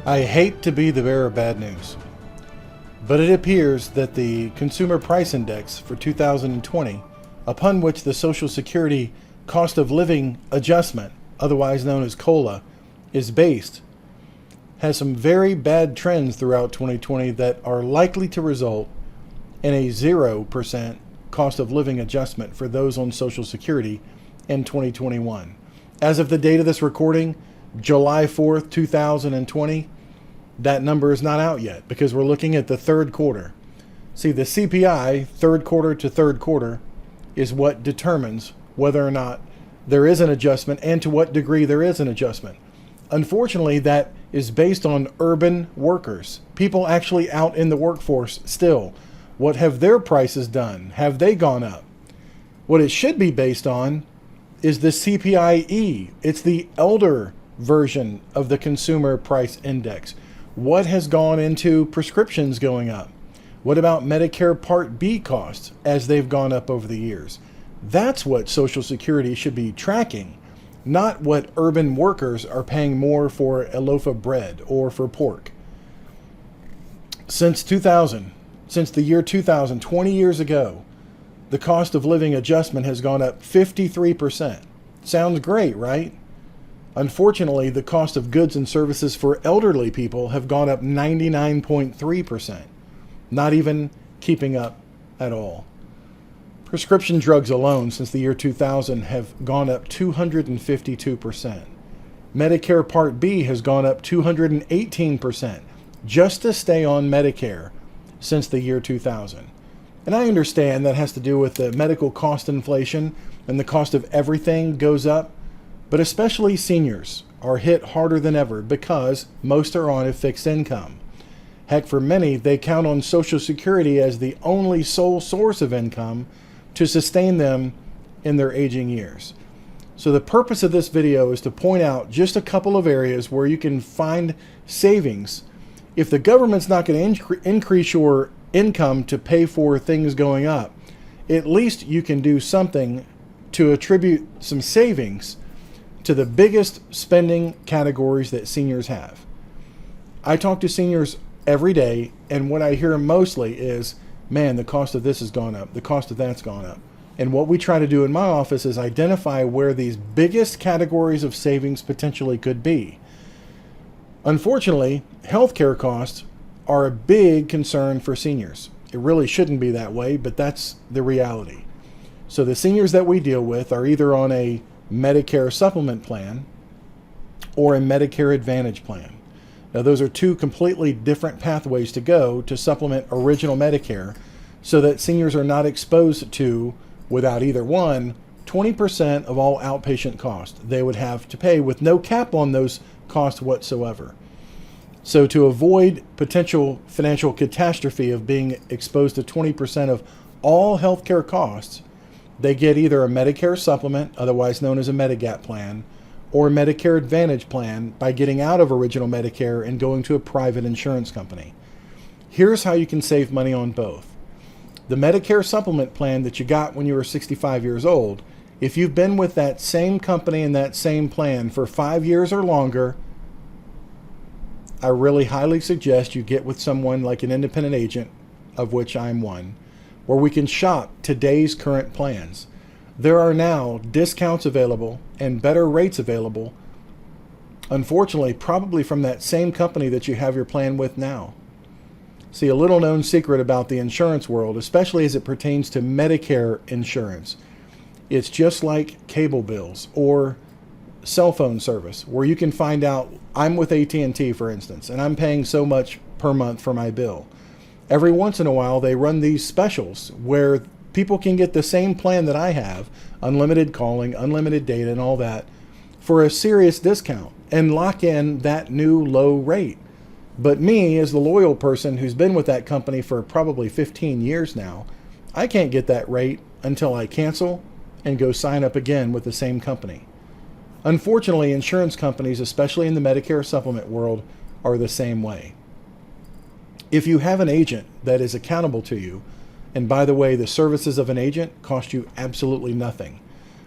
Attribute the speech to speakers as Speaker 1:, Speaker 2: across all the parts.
Speaker 1: I hate to be the bearer of bad news, but it appears that the Consumer Price Index for 2020, upon which the Social Security Cost of Living Adjustment, otherwise known as COLA, is based, has some very bad trends throughout 2020 that are likely to result in a 0% cost of living adjustment for those on Social Security in 2021. As of the date of this recording, July 4th, 2020, that number is not out yet because we're looking at the third quarter. See, the CPI, third quarter to third quarter, is what determines whether or not there is an adjustment and to what degree there is an adjustment. Unfortunately, that is based on urban workers, people actually out in the workforce still. What have their prices done? Have they gone up? What it should be based on is the CPIE. It's the elder version of the Consumer Price Index. What has gone into prescriptions going up? What about Medicare Part B costs as they've gone up over the years? That's what Social Security should be tracking, not what urban workers are paying more for a loaf of bread or for pork. Since the year 2000, 20 years ago, the cost of living adjustment has gone up 53%. Sounds great, right? Unfortunately, the cost of goods and services for elderly people have gone up 99.3%, not even keeping up at all. Prescription drugs alone since the year 2000 have gone up 252%. Medicare Part B has gone up 218% just to stay on Medicare since the year 2000. And I understand that has to do with the medical cost inflation and the cost of everything goes up. But especially seniors are hit harder than ever because most are on a fixed income. Heck, for many, they count on Social Security as the only sole source of income to sustain them in their aging years. So the purpose of this video is to point out just a couple of areas where you can find savings. If the government's not going to increase your income to pay for things going up, at least you can do something to attribute some savings to the biggest spending categories that seniors have. I talk to seniors every day, and what I hear mostly is, man, the cost of this has gone up, the cost of that's gone up. And what we try to do in my office is identify where these biggest categories of savings potentially could be. Unfortunately, healthcare costs are a big concern for seniors. It really shouldn't be that way, but that's the reality. So the seniors that we deal with are either on a Medicare supplement plan or a Medicare Advantage plan. Now, those are two completely different pathways to go to supplement original Medicare so that seniors are not exposed to, without either one, 20% of all outpatient costs they would have to pay with no cap on those costs whatsoever. So to avoid potential financial catastrophe of being exposed to 20% of all healthcare costs, they get either a Medicare supplement, otherwise known as a Medigap plan, or a Medicare Advantage plan by getting out of original Medicare and going to a private insurance company. Here's how you can save money on both. The Medicare supplement plan that you got when you were 65 years old, if you've been with that same company and that same plan for 5 years or longer, I really highly suggest you get with someone like an independent agent, of which I'm one, where we can shop today's current plans. There are now discounts available and better rates available, unfortunately, probably from that same company that you have your plan with now. See, a little known secret about the insurance world, especially as it pertains to Medicare insurance, it's just like cable bills or cell phone service, where you can find out, I'm with AT&T, for instance, and I'm paying so much per month for my bill. Every once in a while, they run these specials where people can get the same plan that I have, unlimited calling, unlimited data, and all that, for a serious discount and lock in that new low rate. But me, as the loyal person who's been with that company for probably 15 years now, I can't get that rate until I cancel and go sign up again with the same company. Unfortunately, insurance companies, especially in the Medicare supplement world, are the same way. If you have an agent that is accountable to you, and by the way, the services of an agent cost you absolutely nothing.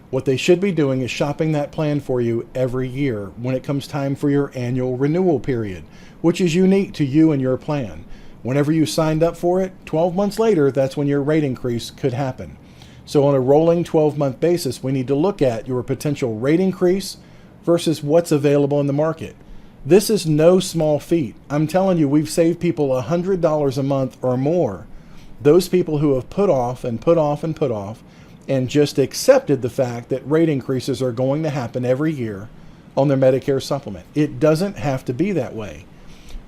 Speaker 1: What they should be doing is shopping that plan for you every year when it comes time for your annual renewal period, which is unique to you and your plan. Whenever you signed up for it, 12 months later, that's when your rate increase could happen. So on a rolling 12-month basis, we need to look at your potential rate increase versus what's available in the market. This is no small feat. I'm telling you, we've saved people $100 a month or more. Those people who have put off and put off and put off and just accepted the fact that rate increases are going to happen every year on their Medicare supplement. It doesn't have to be that way.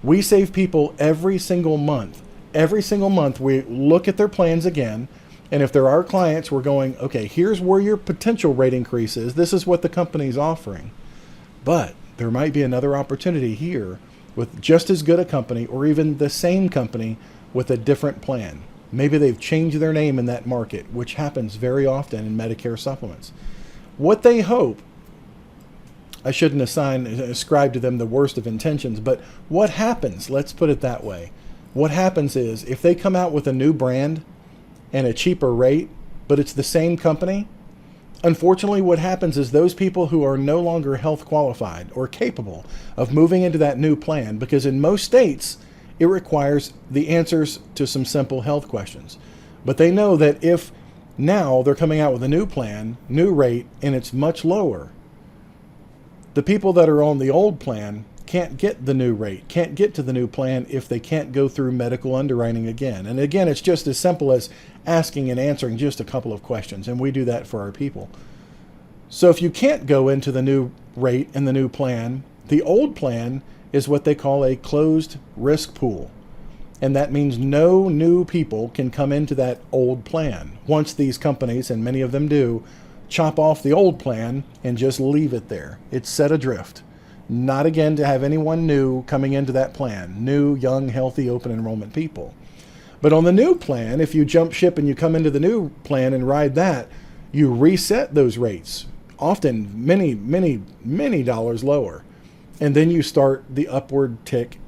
Speaker 1: We save people every single month. Every single month we look at their plans again, and if they're our clients, we're going, okay, here's where your potential rate increase is. This is what the company's offering. But there might be another opportunity here with just as good a company or even the same company with a different plan. Maybe they've changed their name in that market, which happens very often in Medicare supplements. What they hope, I shouldn't ascribe to them the worst of intentions, but what happens, let's put it that way. What happens is if they come out with a new brand and a cheaper rate, but it's the same company, unfortunately what happens is those people who are no longer health qualified or capable of moving into that new plan, because in most states it requires the answers to some simple health questions. But they know that if now they're coming out with a new plan, new rate, and it's much lower, the people that are on the old plan can't get the new rate, can't get to the new plan if they can't go through medical underwriting again. And again, it's just as simple as asking and answering just a couple of questions, and we do that for our people. So if you can't go into the new rate and the new plan, the old plan is what they call a closed risk pool. And that means no new people can come into that old plan once these companies, and many of them do, chop off the old plan and just leave it there. It's set adrift. Not again to have anyone new coming into that plan, new, young, healthy, open enrollment people. But on the new plan, if you jump ship and you come into the new plan and ride that, you reset those rates, often many dollars lower. And then you start the upward tick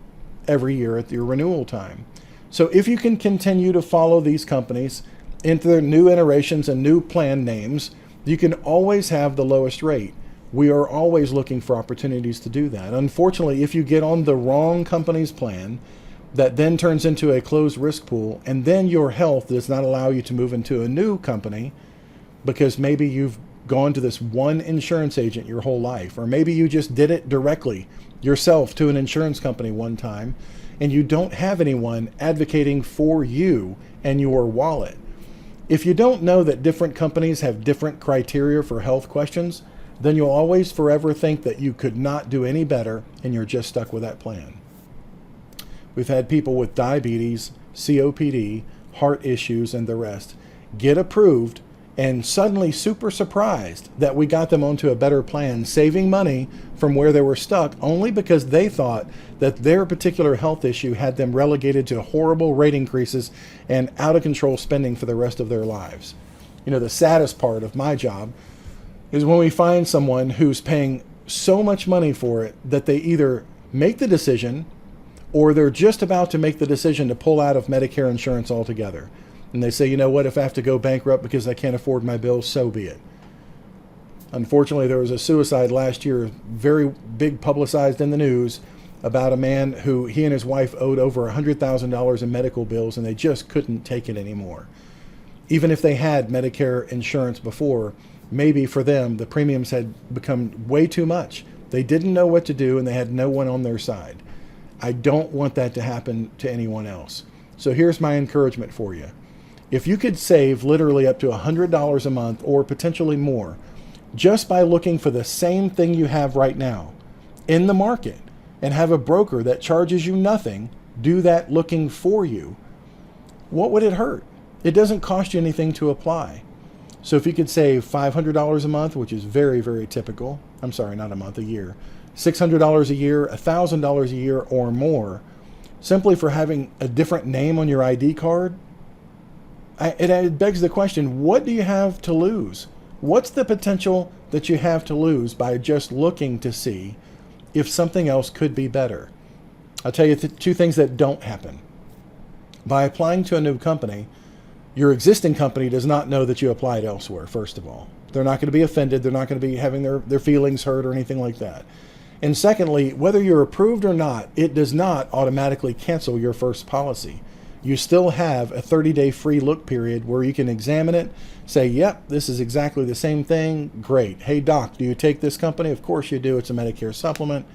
Speaker 1: every year at your renewal time. So if you can continue to follow these companies into their new iterations and new plan names, you can always have the lowest rate. We are always looking for opportunities to do that. Unfortunately, if you get on the wrong company's plan, that then turns into a closed risk pool, and then your health does not allow you to move into a new company because maybe you've gone to this one insurance agent your whole life, or maybe you just did it directly yourself to an insurance company one time, and you don't have anyone advocating for you and your wallet. If you don't know that different companies have different criteria for health questions, then you'll always forever think that you could not do any better and you're just stuck with that plan. We've had people with diabetes, COPD, heart issues, and the rest get approved and suddenly super surprised that we got them onto a better plan, saving money from where they were stuck only because they thought that their particular health issue had them relegated to horrible rate increases and out of control spending for the rest of their lives. You know, the saddest part of my job is when we find someone who's paying so much money for it that they either make the decision or they're just about to make the decision to pull out of Medicare insurance altogether. And they say, you know what, if I have to go bankrupt because I can't afford my bills, so be it. Unfortunately, there was a suicide last year, very big publicized in the news, about a man who he and his wife owed over $100,000 in medical bills and they just couldn't take it anymore. Even if they had Medicare insurance before, maybe for them the premiums had become way too much. They didn't know what to do and they had no one on their side. I don't want that to happen to anyone else. So here's my encouragement for you. If you could save literally up to $100 a month or potentially more just by looking for the same thing you have right now in the market and have a broker that charges you nothing do that looking for you, what would it hurt? It doesn't cost you anything to apply. So if you could save $500 a month, which is very, very typical, I'm sorry, not a month, a year, $600 a year, $1,000 a year or more, simply for having a different name on your ID card, it begs the question, what do you have to lose? What's the potential that you have to lose by just looking to see if something else could be better? I'll tell you two things that don't happen. By applying to a new company, your existing company does not know that you applied elsewhere, first of all. They're not going to be offended. They're not going to be having their feelings hurt or anything like that. And secondly, whether you're approved or not, it does not automatically cancel your first policy. You still have a 30-day free look period where you can examine it, say, yep, this is exactly the same thing. Great. Hey, doc, do you take this company? Of course you do. It's a Medicare supplement.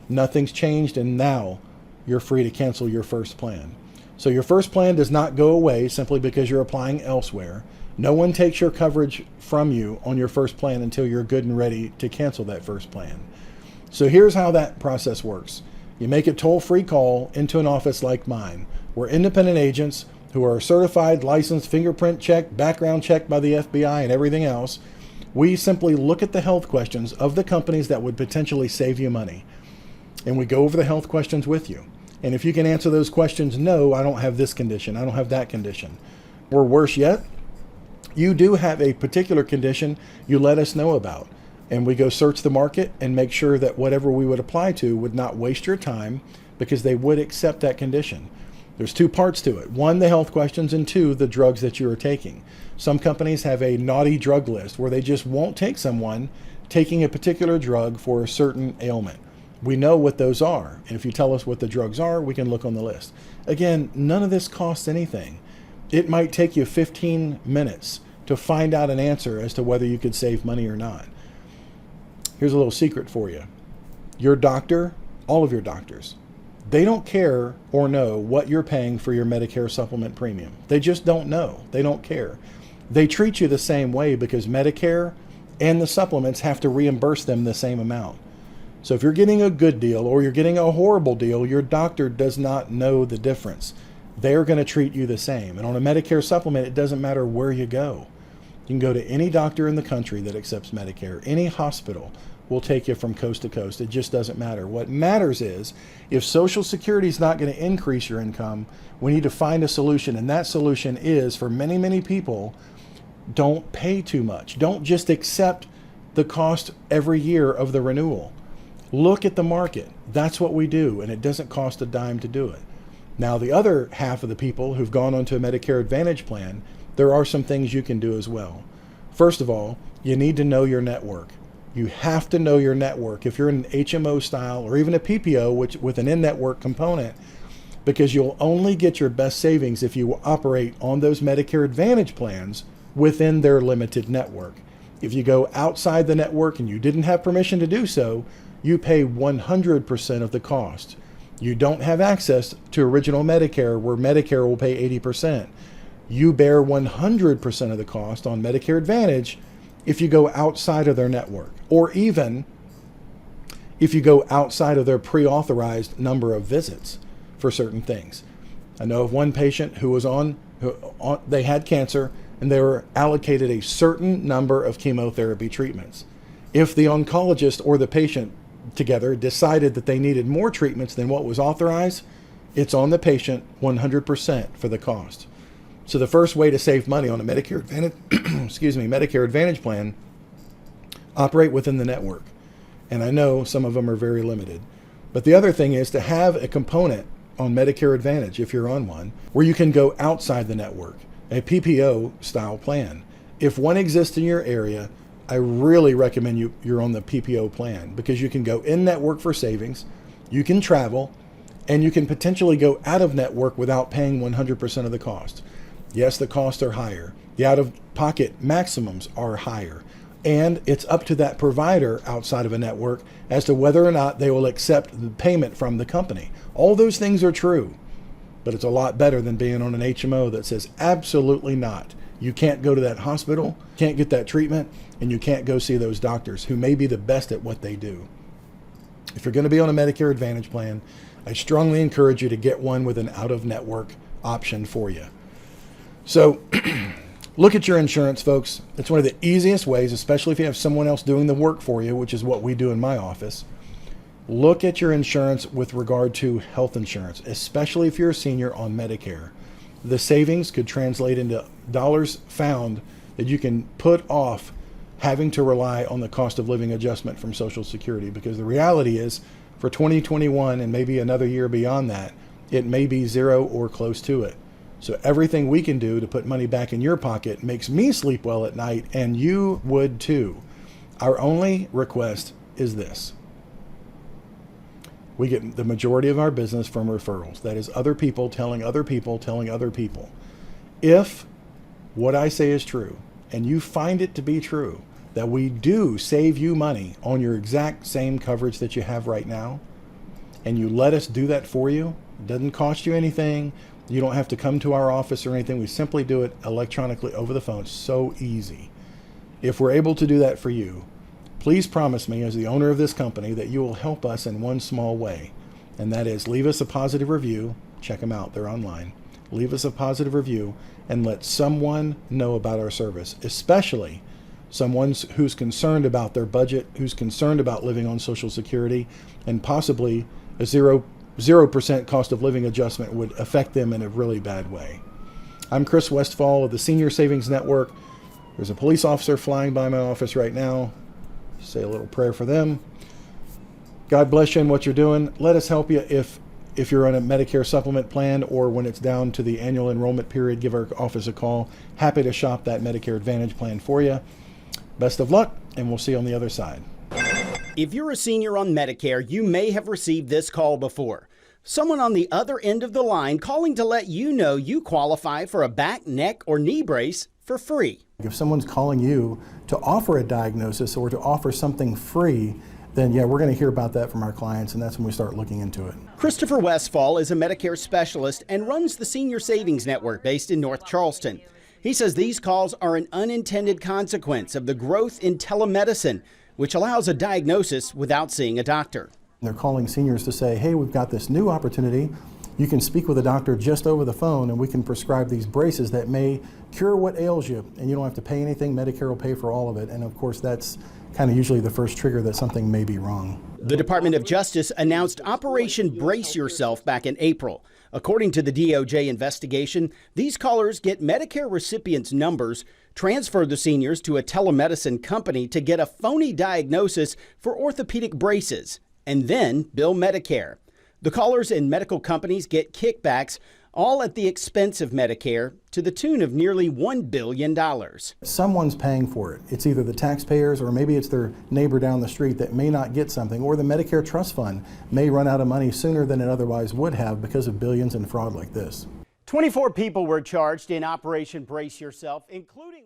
Speaker 1: Nothing's changed, and now you're free to cancel your first plan. So your first plan does not go away simply because you're applying elsewhere. No one takes your coverage from you on your first plan until you're good and ready to cancel that first plan. So here's how that process works. You make a toll-free call into an office like mine. We're independent agents who are certified, licensed, fingerprint checked, background checked by the FBI and everything else. We simply look at the health questions of the companies that would potentially save you money. And we go over the health questions with you. And if you can answer those questions, no, I don't have this condition, I don't have that condition. Or worse yet, you do have a particular condition you let us know about. And we go search the market and make sure that whatever we would apply to would not waste your time because they would accept that condition. There's two parts to it. One, the health questions, and two, the drugs that you are taking. Some companies have a naughty drug list where they just won't take someone taking a particular drug for a certain ailment. We know what those are. And if you tell us what the drugs are, we can look on the list. Again, none of this costs anything. It might take you 15 minutes to find out an answer as to whether you could save money or not. Here's a little secret for you. Your doctor, all of your doctors, they don't care or know what you're paying for your Medicare supplement premium. They just don't know. They don't care. They treat you the same way because Medicare and the supplements have to reimburse them the same amount. So if you're getting a good deal or you're getting a horrible deal, your doctor does not know the difference. They're going to treat you the same. And on a Medicare supplement, it doesn't matter where you go. You can go to any doctor in the country that accepts Medicare. Any hospital will take you from coast to coast. It just doesn't matter. What matters is if Social Security is not going to increase your income, we need to find a solution. And that solution is, for many, many people, don't pay too much. Don't just accept the cost every year of the renewal. Look at the market. That's what we do, and it doesn't cost a dime to do it. Now, the other half of the people who've gone onto a Medicare Advantage plan, there are some things you can do as well. First of all, you need to know your network. You have to know your network. If you're in an HMO style or even a PPO, which with an in-network component, because you'll only get your best savings if you operate on those Medicare Advantage plans within their limited network. If you go outside the network and you didn't have permission to do so, you pay 100% of the cost. You don't have access to original Medicare, where Medicare will pay 80%. You bear 100% of the cost on Medicare Advantage if you go outside of their network, or even if you go outside of their pre-authorized number of visits for certain things. I know of one patient who was they had cancer and they were allocated a certain number of chemotherapy treatments. If the oncologist or the patient together decided that they needed more treatments than what was authorized, it's on the patient 100% for the cost. So the first way to save money on a Medicare Advantage, Medicare Advantage plan, operate within the network. And I know some of them are very limited. But the other thing is to have a component on Medicare Advantage, if you're on one, where you can go outside the network, a PPO style plan. If one exists in your area, I really recommend you're on the PPO plan because you can go in network for savings, you can travel, and you can potentially go out of network without paying 100% of the cost. Yes, the costs are higher. The out-of-pocket maximums are higher. And it's up to that provider outside of a network as to whether or not they will accept the payment from the company. All those things are true, but it's a lot better than being on an HMO that says absolutely not. You can't go to that hospital, can't get that treatment, and you can't go see those doctors who may be the best at what they do. If you're going to be on a Medicare Advantage plan, I strongly encourage you to get one with an out-of-network option for you. So look at your insurance, folks. It's one of the easiest ways, especially if you have someone else doing the work for you, which is what we do in my office. Look at your insurance with regard to health insurance, especially if you're a senior on Medicare. The savings could translate into dollars found that you can put off having to rely on the cost of living adjustment from Social Security, because the reality is for 2021 and maybe another year beyond that, it may be zero or close to it. So everything we can do to put money back in your pocket makes me sleep well at night, and you would too. Our only request is this. We get the majority of our business from referrals. That is other people telling other people telling other people. If what I say is true, and you find it to be true, that we do save you money on your exact same coverage that you have right now, and you let us do that for you, it doesn't cost you anything. You don't have to come to our office or anything. We simply do it electronically over the phone. It's so easy. If we're able to do that for you, please promise me as the owner of this company that you will help us in one small way. And that is leave us a positive review. Check them out. They're online. Leave us a positive review and let someone know about our service, especially someone who's concerned about their budget, who's concerned about living on Social Security, and possibly a 0% cost of living adjustment would affect them in a really bad way. I'm Chris Westfall of the Senior Savings Network. There's a police officer flying by my office right now. Say a little prayer for them. God bless you in what you're doing. Let us help you if you're on a Medicare supplement plan, or when it's down to the annual enrollment period, give our office a call. Happy to shop that Medicare Advantage plan for you. Best of luck, and we'll see you on the other side.
Speaker 2: If you're a senior on Medicare, you may have received this call before. Someone on the other end of the line calling to let you know you qualify for a back, neck, or knee brace for free.
Speaker 1: If someone's calling you to offer a diagnosis or to offer something free, then yeah, we're going to hear about that from our clients, and that's when we start looking into it.
Speaker 2: Christopher Westfall is a Medicare specialist and runs the Senior Savings Network based in North Charleston. He says these calls are an unintended consequence of the growth in telemedicine, which allows a diagnosis without seeing a doctor.
Speaker 1: They're calling seniors to say, hey, we've got this new opportunity. You can speak with a doctor just over the phone, and we can prescribe these braces that may cure what ails you, and you don't have to pay anything. Medicare will pay for all of it. And of course, that's kind of usually the first trigger that something may be wrong.
Speaker 2: The Department of Justice announced Operation Brace Yourself back in April. According to the DOJ investigation, these callers get Medicare recipients' numbers, transfer the seniors to a telemedicine company to get a phony diagnosis for orthopedic braces, and then bill Medicare. The callers and medical companies get kickbacks, all at the expense of Medicare, to the tune of nearly $1 billion.
Speaker 1: Someone's paying for it. It's either the taxpayers, or maybe it's their neighbor down the street that may not get something, or the Medicare Trust Fund may run out of money sooner than it otherwise would have because of billions in fraud like this.
Speaker 2: 24 people were charged in Operation Brace Yourself, including